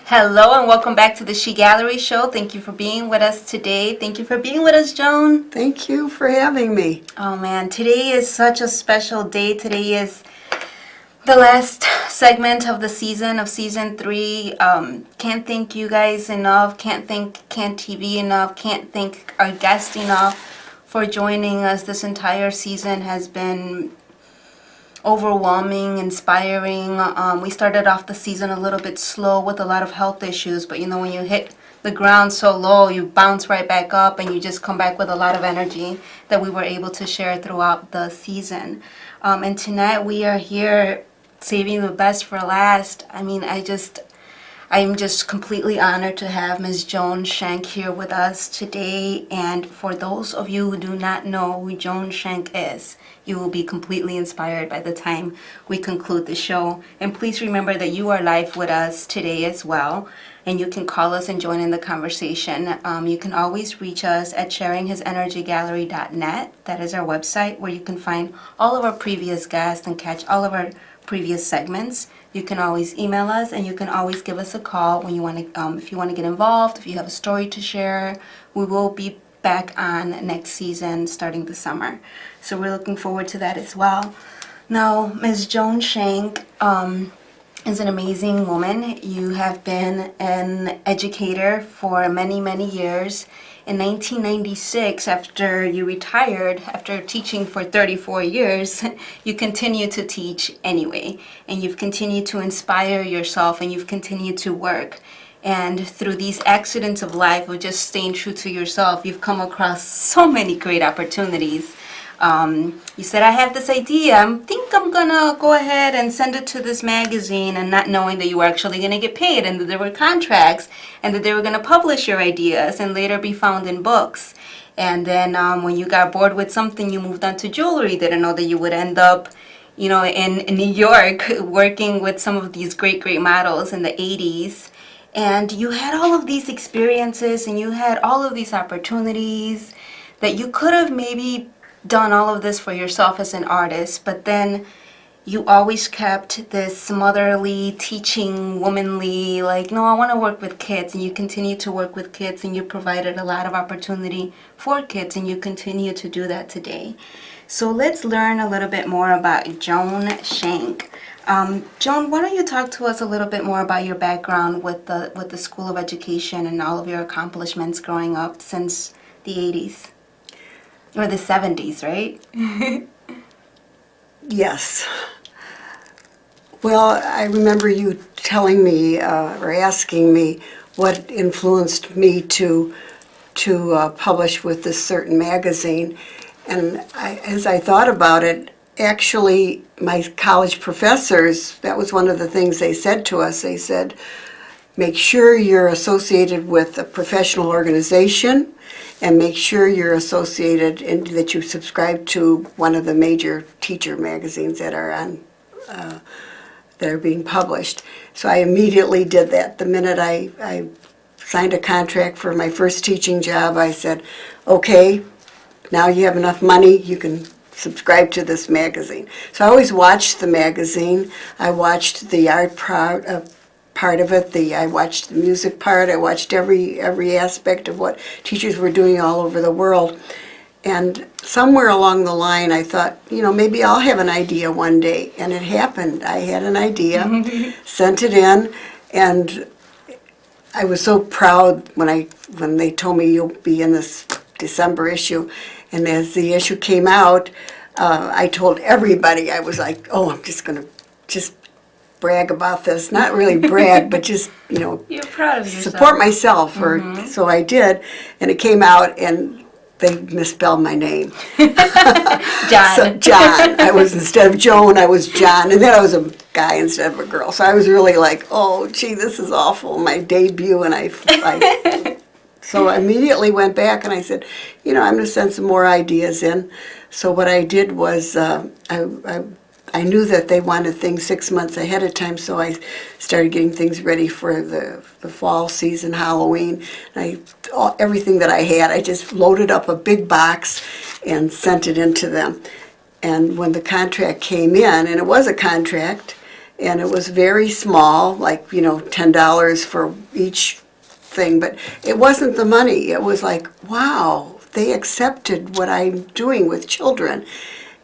Hello and welcome back to the She Gallery Show. Thank you for being with us today. Thank you for being with us, Joan. Thank you for having me. Oh man, today is such a special day. Today is the last segment of the season, of season 3. Can't thank you guys enough. Can't thank Can TV enough. Can't thank our guest enough for joining us. This entire season has been overwhelming, inspiring. We started off the season a little bit slow with a lot of health issues, but when you hit the ground so low, you bounce right back up and you just come back with a lot of energy that we were able to share throughout the season. And tonight we are here saving the best for last. I'm just completely honored to have Ms. Joan Schenk here with us today. And for those of you who do not know who Joan Schenk is, you will be completely inspired by the time we conclude the show. And please remember that you are live with us today as well. And you can call us and join in the conversation. You can always reach us at sharinghisenergygallery.net. That is our website where you can find all of our previous guests and catch all of our previous segments. You can always email us, and you can always give us a call when you want to, if you want to get involved, if you have a story to share. We will be back on next season starting the summer. So we're looking forward to that as well. Now, Ms. Joan Schenk is an amazing woman. You have been an educator for many, many years. In 1996, after you retired, after teaching for 34 years, you continue to teach anyway. And you've continued to inspire yourself, and you've continued to work. And through these accidents of life, of just staying true to yourself, you've come across so many great opportunities. You said, I have this idea. I think I'm going to go ahead and send it to this magazine, and not knowing that you were actually going to get paid and that there were contracts and that they were going to publish your ideas and later be found in books. And then when you got bored with something, you moved on to jewelry. Didn't know that you would end up, in New York working with some of these great, great models in the 80s. And you had all of these experiences and you had all of these opportunities that you could have maybe done all of this for yourself as an artist, but then you always kept this motherly, teaching, womanly, like, no, I want to work with kids. And you continue to work with kids, and you provided a lot of opportunity for kids, and you continue to do that today. So let's learn a little bit more about Joan Schenk. Joan, why don't you talk to us a little bit more about your background with the School of Education and all of your accomplishments growing up since the 80s? Or the 70s, right? Yes. Well, I remember you telling me or asking me what influenced me to publish with this certain magazine. And as I thought about it, actually, my college professors, that was one of the things they said to us. They said, make sure you're associated with a professional organization, and make sure you're associated and that you subscribe to one of the major teacher magazines that are on that are being published. So I immediately did that. The minute I signed a contract for my first teaching job, I said, okay, now you have enough money, you can subscribe to this magazine. So I always watched the magazine. I watched the art part of it. I watched the music part. I watched every aspect of what teachers were doing all over the world. And somewhere along the line, I thought, maybe I'll have an idea one day. And it happened. I had an idea, sent it in, and I was so proud when they told me you'll be in this December issue. And as the issue came out, I told everybody, I was like, oh, I'm just going to brag about this. Not really brag, but just, You're proud of yourself. Support myself. So I did, and it came out, and they misspelled my name. John. So, John. Instead of Joan, I was John, and then I was a guy instead of a girl. So I was really like, oh, gee, this is awful. My debut, and so I immediately went back and I said, I'm going to send some more ideas in. So what I did was I knew that they wanted things 6 months ahead of time, so I started getting things ready for the fall season, Halloween. Everything that I had, I just loaded up a big box and sent it in to them. And when the contract came in, and it was a contract, and it was very small, like, $10 for each thing, but it wasn't the money. It was like, wow, they accepted what I'm doing with children.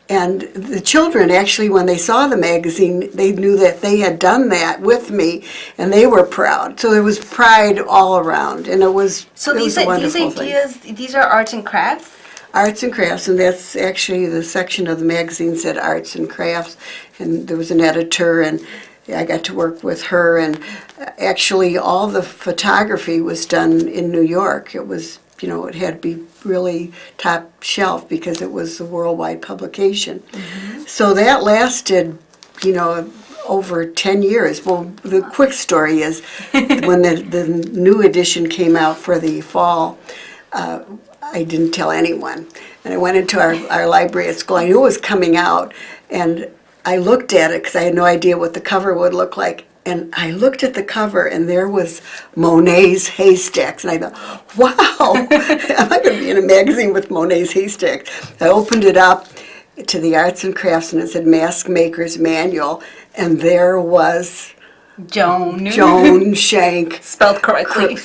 And the children, actually, when they saw the magazine, they knew that they had done that with me, and they were proud. So there was pride all around, and it was So it was a wonderful these ideas, these are arts and crafts? Arts and crafts, and that's actually the section of the magazine said arts and crafts, and there was an editor, and I got to work with her, and actually all the photography was done in New York. It was, it had to be really top shelf because it was a worldwide publication. Mm-hmm. So that lasted, over 10 years. Well, the quick story is when the new edition came out for the fall, I didn't tell anyone. And I went into our library at school. I knew it was coming out, and I looked at it because I had no idea what the cover would look like. And I looked at the cover, and there was Monet's haystacks. And I thought, wow, am I going to be in a magazine with Monet's haystacks? I opened it up to the arts and crafts, and it said Mask Maker's Manual. And there was Joan Schenk. Spelled correctly.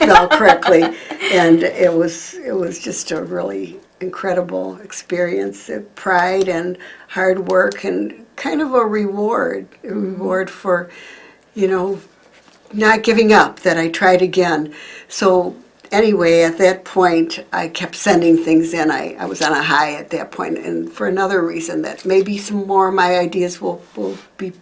And it was just a really incredible experience. Pride and hard work and kind of a reward for, not giving up, that I tried again. So anyway, at that point, I kept sending things in. I was on a high at that point, and for another reason that maybe some more of my ideas will be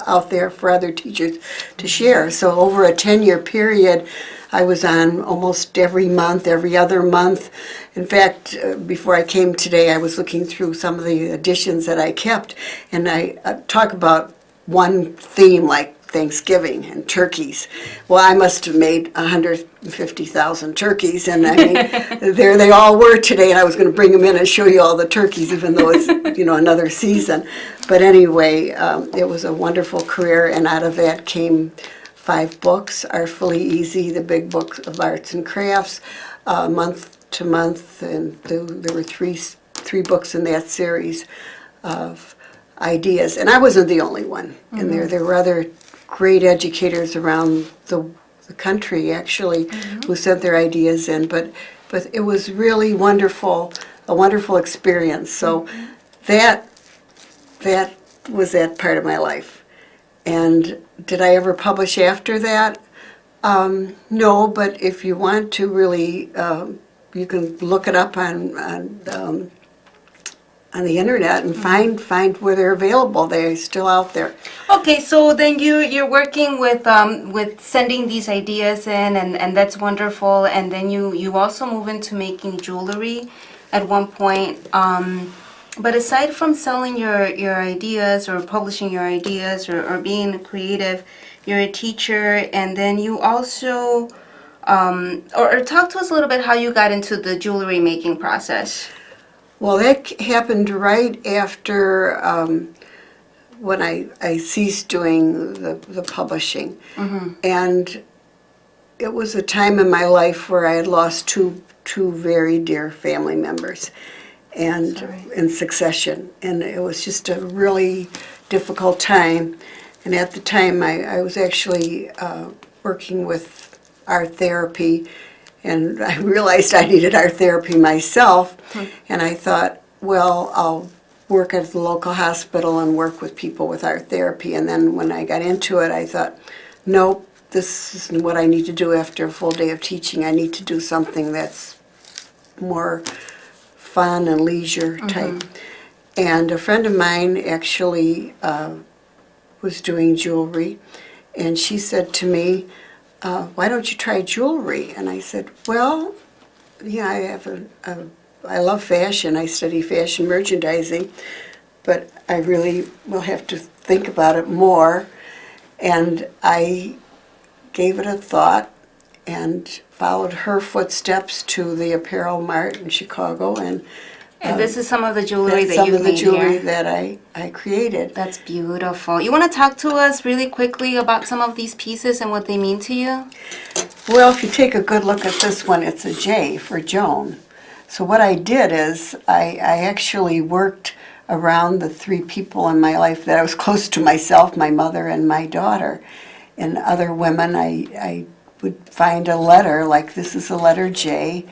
out there for other teachers to share. So over a 10-year period, I was on almost every month, every other month. In fact, before I came today, I was looking through some of the editions that I kept, and I talk about one theme like Thanksgiving and turkeys. Well, I must have made 150,000 turkeys, and I mean, there they all were today, and I was going to bring them in and show you all the turkeys, even though it's, another season. But anyway, it was a wonderful career, and out of that came 5 books, Artfully Easy, the big book of arts and crafts, month to month, and there were three books in that series of ideas. And I wasn't the only one in there. There were other great educators around the country, actually, who sent their ideas in. But it was really wonderful, a wonderful experience. So that was that part of my life. And did I ever publish after that? No, but if you want to really, you can look it up on the internet and find where they're available. They're still out there. Okay, so then you're working with sending these ideas in, and that's wonderful. And then you also move into making jewelry at one point. But aside from selling your ideas or publishing your ideas or being creative, you're a teacher, and then you also or talk to us a little bit how you got into the jewelry making process. Well, that happened right after when I ceased doing the publishing. And it was a time in my life where I had lost two very dear family members and in succession. And it was just a really difficult time. And at the time, I was actually working with art therapy, and I realized I needed art therapy myself, and I thought, well, I'll work at the local hospital and work with people with art therapy. And then when I got into it, I thought, nope, this isn't what I need to do after a full day of teaching. I need to do something that's more fun and leisure type. And a friend of mine actually was doing jewelry, and she said to me, why don't you try jewelry? And I said, well, yeah, I love fashion. I study fashion merchandising, but I really will have to think about it more. And I gave it a thought and followed her footsteps to the Apparel Mart in Chicago, and this is some of the jewelry that some you of the made jewelry here. that I created. That's beautiful. You want to talk to us really quickly about some of these pieces and what they mean to you? Well, if you take a good look at this one, it's a J for Joan. So what I did is I actually worked around the three people in my life that I was close to myself, my mother and my daughter. And other women, I would find a letter, like this is a letter J,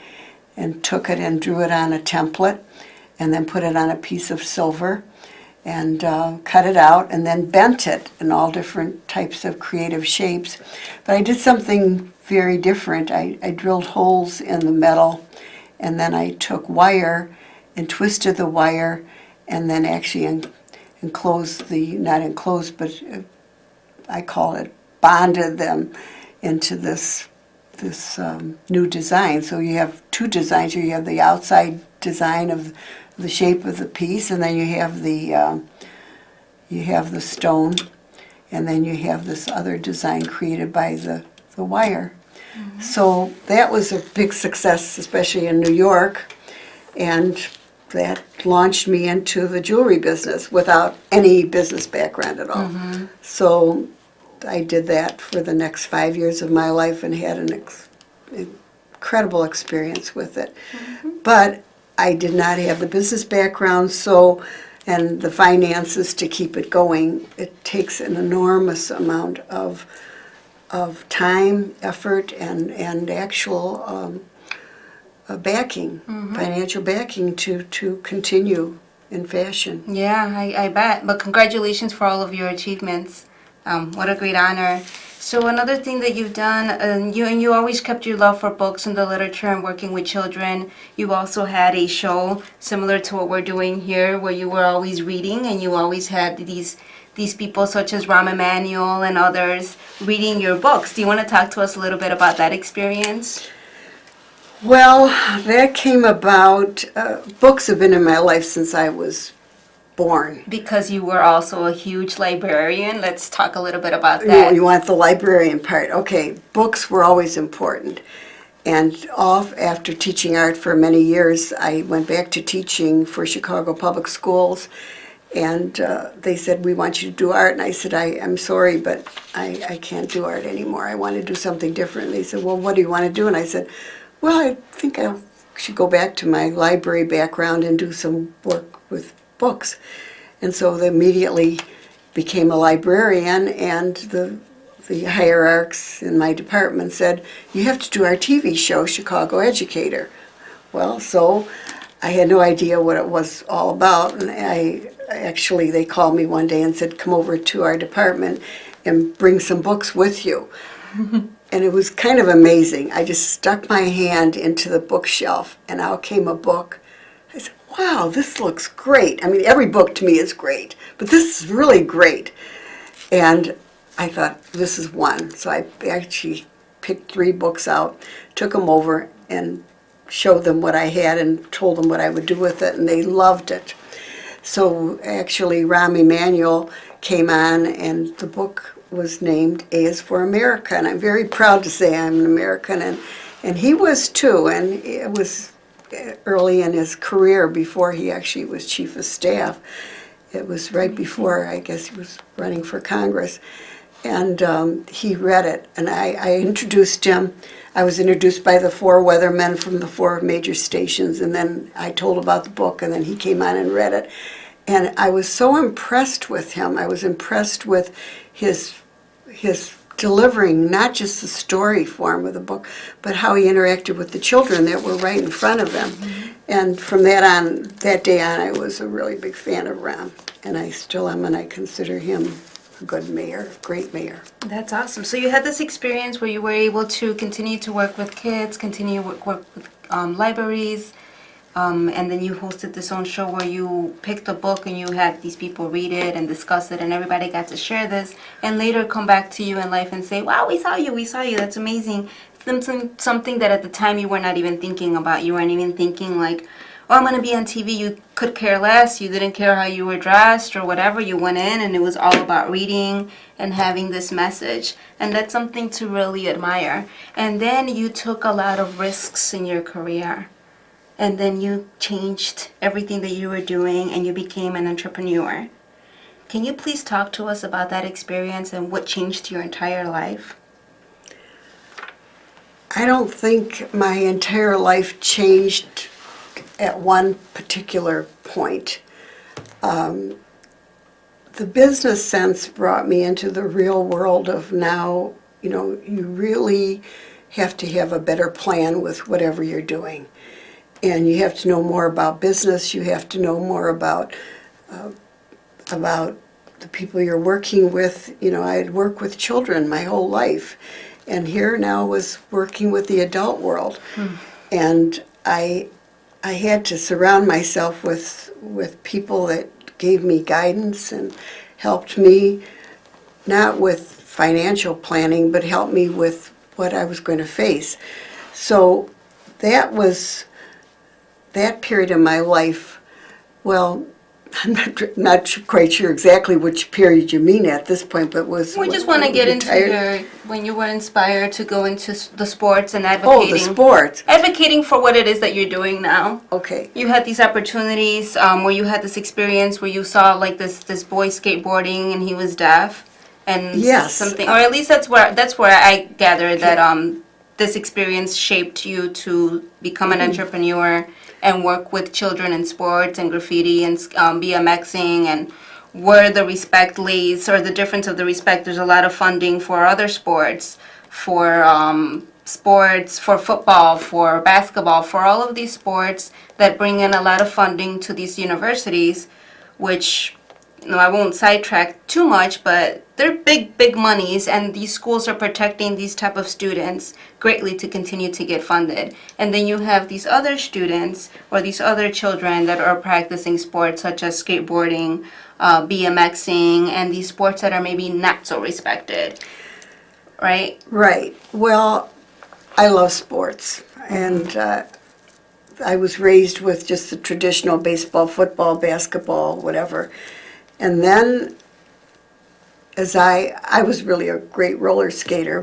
and took it and drew it on a template, and then put it on a piece of silver, and cut it out, and then bent it in all different types of creative shapes. But I did something very different. I drilled holes in the metal, and then I took wire and twisted the wire, and then actually enclosed not enclosed, but I call it bonded them into this new design. So you have two designs here. You have the outside design of the shape of the piece, and then you have the stone, and then you have this other design created by the wire. Mm-hmm. So that was a big success, especially in New York, and that launched me into the jewelry business without any business background at all. Mm-hmm. So I did that for the next 5 years of my life and had an incredible experience with it. Mm-hmm. But I did not have the business background, and the finances to keep it going. It takes an enormous amount of time, effort, and actual backing, mm-hmm. financial backing to continue in fashion. Yeah, I bet. But congratulations for all of your achievements. What a great honor. So another thing that you've done, you always kept your love for books and the literature and working with children. You also had a show similar to what we're doing here, where you were always reading, and you always had these people such as Rahm Emanuel and others reading your books. Do you want to talk to us a little bit about that experience? Well, that came about, books have been in my life since I was born. Because you were also a huge librarian. Let's talk a little bit about that. You want the librarian part. Okay, books were always important. And after teaching art for many years, I went back to teaching for Chicago Public Schools. And they said, we want you to do art. And I said, I'm sorry, but I can't do art anymore. I want to do something different. And they said, well, what do you want to do? And I said, well, I think I should go back to my library background and do some work with books. And so they immediately became a librarian, and the hierarchs in my department said, you have to do our TV show, Chicago Educator. Well, so I had no idea what it was all about, and they called me one day and said, come over to our department and bring some books with you. And it was kind of amazing. I just stuck my hand into the bookshelf, and out came a book. I said, wow, this looks great. I mean, every book to me is great, but this is really great. And I thought, this is one. So I actually picked 3 books out, took them over, and showed them what I had and told them what I would do with it, and they loved it. So actually, Rahm Emanuel came on, and the book was named A is for America, and I'm very proud to say I'm an American, and he was too, and it was early in his career before he actually was chief of staff. It was right before, I guess, he was running for Congress, and he read it, and I introduced him. I was introduced by the 4 weathermen from the 4 major stations, and then I told about the book, and then he came on and read it. And I was so impressed with him. I was impressed with his delivering not just the story form of the book, but how he interacted with the children that were right in front of him. Mm-hmm. And from that day on, I was a really big fan of Rahm. And I still am, and I consider him a good mayor, a great mayor. That's awesome. So you had this experience where you were able to continue to work with kids, continue to work with libraries, and then you hosted this own show where you picked a book and you had these people read it and discuss it, and everybody got to share this, and later come back to you in life and say, wow, we saw you, that's amazing. Something that at the time you were not even thinking about. You weren't even thinking like, oh, I'm going to be on TV. You could care less. You didn't care how you were dressed or whatever. You went in and it was all about reading and having this message. And that's something to really admire. And then you took a lot of risks in your career. And then you changed everything that you were doing and you became an entrepreneur. Can you please talk to us about that experience and what changed your entire life? I don't think my entire life changed at one particular point. the business sense brought me into the real world of now, you really have to have a better plan with whatever you're doing. And you have to know more about business. You have to know more about the people you're working with. I had worked with children my whole life, and here now was working with the adult world. And I had to surround myself with people that gave me guidance and helped me, not with financial planning, but helped me with what I was going to face. So that period of my life, well, I'm not quite sure exactly which period you mean at this point, but was... We just want to get into when you were inspired to go into the sports and Oh, advocating. the sports. Advocating for what it is that you're doing now. Okay. You had these opportunities where you had this experience where you saw like this boy skateboarding and he was deaf. And yes. Something, or at least that's where I gathered that this experience shaped you to become an entrepreneur and work with children in sports and graffiti and BMXing, and where the respect lays, or the difference of the respect. There's a lot of funding for other sports, for football, for basketball, for all of these sports that bring in a lot of funding to these universities, which, I won't sidetrack too much, but they're big monies, and these schools are protecting these type of students greatly to continue to get funded. And then you have these other students or these other children that are practicing sports such as skateboarding, BMXing, and these sports that are maybe not so respected, right? Right. Well, I love sports, and I was raised with just the traditional baseball, football, basketball, whatever. And then, as I was really a great roller skater,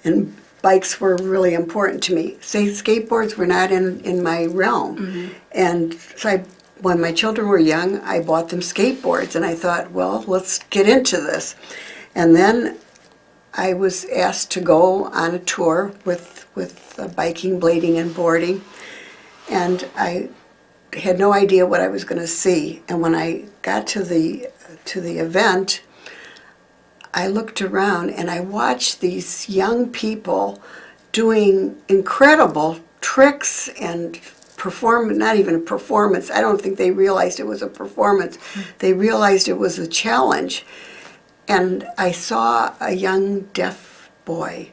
and bikes were really important to me. Skateboards were not in my realm. And so when my children were young, I bought them skateboards, and I thought, well, let's get into this. And then I was asked to go on a tour with biking, blading, and boarding, and I had no idea what I was going to see. And when I got to the event, I looked around and I watched these young people doing incredible tricks and not even a performance. I don't think they realized it was a performance. They realized it was a challenge. And I saw a young deaf boy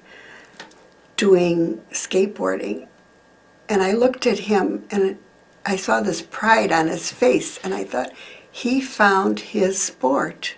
doing skateboarding, and I looked at him and I saw this pride on his face, and I thought, he found his sport.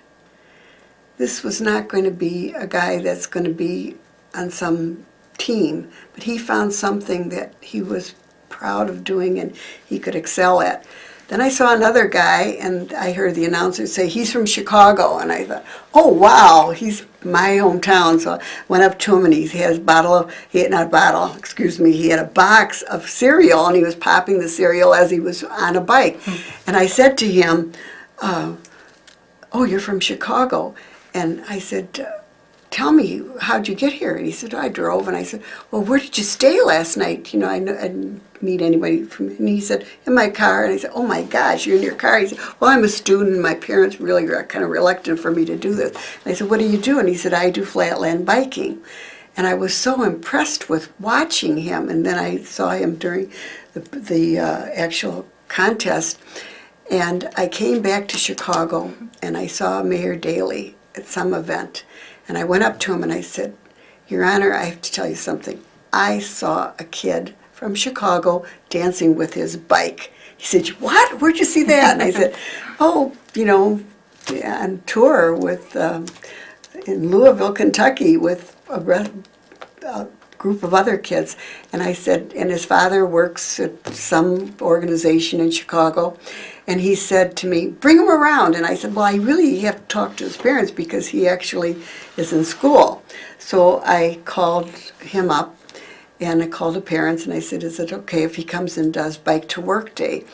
This was not going to be a guy that's going to be on some team, but he found something that he was proud of doing and he could excel at. Then I saw another guy, and I heard the announcer say, he's from Chicago, and I thought, oh wow, he's my hometown. So I went up to him, and he had a he had a box of cereal, and he was popping the cereal as he was on a bike. And I said to him, oh, you're from Chicago. And I said, tell me, how'd you get here? And he said, I drove. And I said, well, where did you stay last night? I didn't meet anybody and he said, in my car. And I said, oh my gosh, you're in your car? He said, well, I'm a student, and my parents really are kind of reluctant for me to do this. And I said, what do you do? And he said, I do flatland biking. And I was so impressed with watching him. And then I saw him during the actual contest. And I came back to Chicago, and I saw Mayor Daley at some event. And I went up to him and I said, Your Honor, I have to tell you something. I saw a kid from Chicago dancing with his bike. He said, what? Where'd you see that? And I said, oh, on tour with in Louisville, Kentucky, with a group of other kids. And I said, and his father works at some organization in Chicago. And he said to me, bring him around. And I said, well, I really have to talk to his parents because he actually is in school. So I called him up, and I called the parents, and I said, is it okay if he comes and does Bike to Work Day?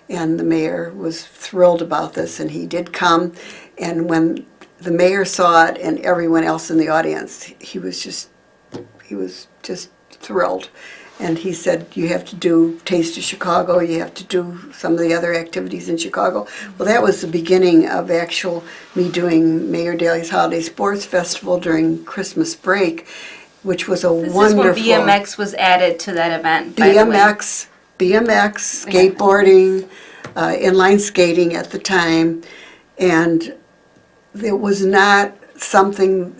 And the mayor was thrilled about this, and he did come. And when the mayor saw it and everyone else in the audience, he was just thrilled. And he said, you have to do Taste of Chicago, you have to do some of the other activities in Chicago. Well, that was the beginning of me doing Mayor Daley's Holiday Sports Festival during Christmas break, which was a This wonderful... is when BMX was added to that event, by the way. BMX, skateboarding, inline skating at the time, and it was not something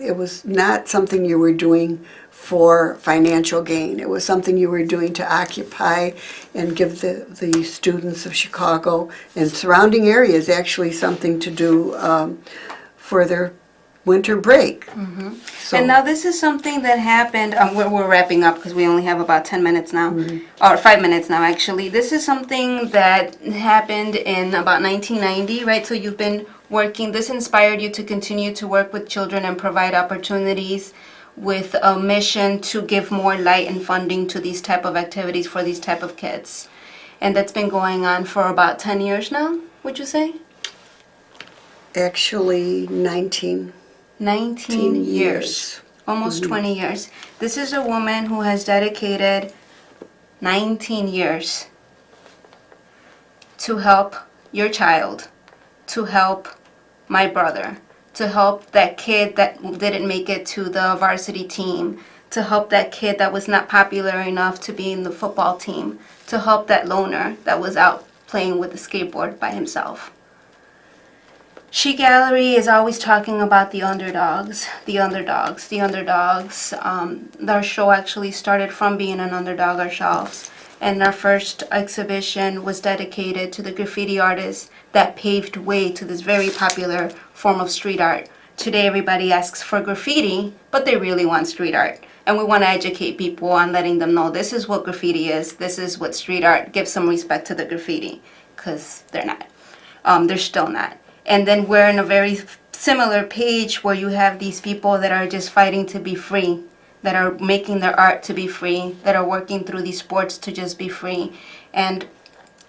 you were doing for financial gain. It was something you were doing to occupy and give the students of Chicago and surrounding areas actually something to do for their winter break. Mm-hmm. So, And now this is something that happened, we're wrapping up because we only have about 10 minutes now, or 5 minutes now actually. This is something that happened in about 1990, right? So you've been working, this inspired you to continue to work with children and provide opportunities with a mission to give more light and funding to these type of activities for these type of kids. And that's been going on for about 10 years now, would you say? actually 19 years. Almost 20 years. This is a woman who has dedicated 19 years to help your child, to help my brother, to help that kid that didn't make it to the varsity team, to help that kid that was not popular enough to be in the football team, to help that loner that was out playing with the skateboard by himself. She Gallery is always talking about the underdogs, the underdogs, the underdogs. Our show actually started from being an underdog ourselves. And our first exhibition was dedicated to the graffiti artists that paved way to this very popular form of street art. Today everybody asks for graffiti, but they really want street art. And we want to educate people on letting them know this is what graffiti is, this is what street art, give some respect to the graffiti, because they're not. They're still not. And then we're in a very similar page where you have these people that are just fighting to be free, that are making their art to be free, that are working through these sports to just be free. And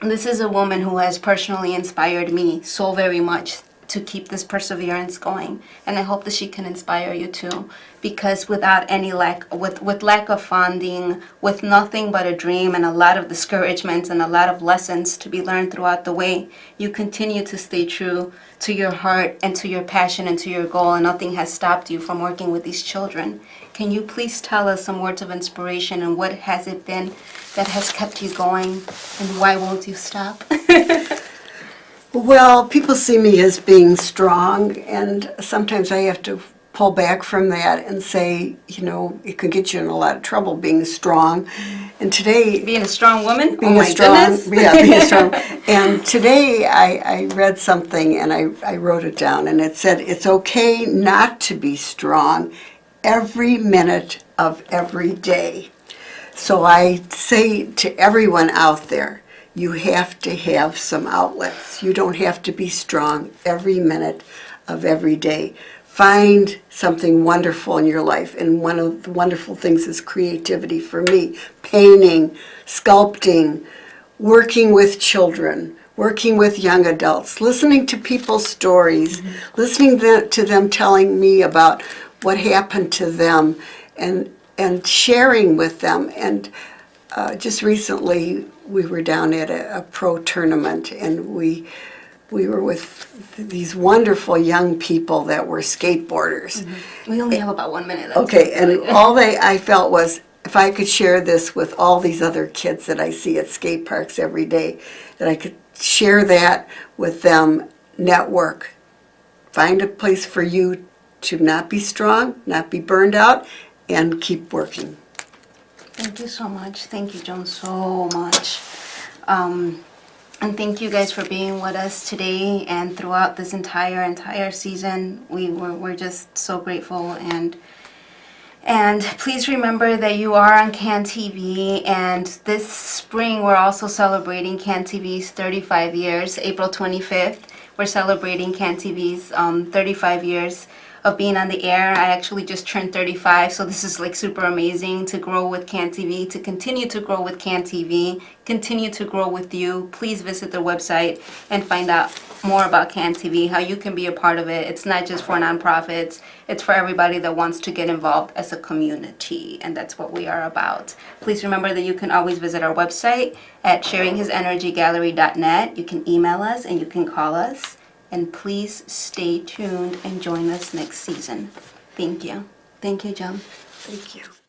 this is a woman who has personally inspired me so very much to keep this perseverance going. And I hope that she can inspire you too. Because without any with lack of funding, with nothing but a dream and a lot of discouragements and a lot of lessons to be learned throughout the way, you continue to stay true to your heart and to your passion and to your goal, and nothing has stopped you from working with these children. Can you please tell us some words of inspiration and what has it been that has kept you going, and why won't you stop? Well, people see me as being strong, and sometimes I have to pull back from that and say, it could get you in a lot of trouble being strong. And today... Being a strong woman? Being oh my goodness. Yeah, being strong. And today I read something and I wrote it down, and it said, it's okay not to be strong every minute of every day. So I say to everyone out there, you have to have some outlets. You don't have to be strong every minute of every day. Find something wonderful in your life. And one of the wonderful things is creativity for me. Painting, sculpting, working with children, working with young adults, listening to people's stories, listening to them telling me about what happened to them, and sharing with them. And just recently, we were down at a pro tournament, and we were with these wonderful young people that were skateboarders. We only have about 1 minute. Okay, and I felt was, if I could share this with all these other kids that I see at skate parks every day, that I could share that with them, network, find a place for you to not be strong, not be burned out, and keep working. Thank you so much. Thank you, Joan, so much. And thank you guys for being with us today and throughout this entire season. We're just so grateful, and please remember that you are on CAN TV, and this spring we're also celebrating CAN TV's 35 years. April 25th, we're celebrating CAN TV's 35 years of being on the air. I actually just turned 35, so this is like super amazing to grow with CAN TV, to continue to grow with CAN TV, continue to grow with you. Please visit their website and find out more about CAN TV, how you can be a part of it. It's not just for nonprofits, it's for everybody that wants to get involved as a community, and that's what we are about. Please remember that you can always visit our website at sharinghisenergygallery.net. You can email us and you can call us, and please stay tuned and join us next season. Thank you. Thank you, Joan. Thank you.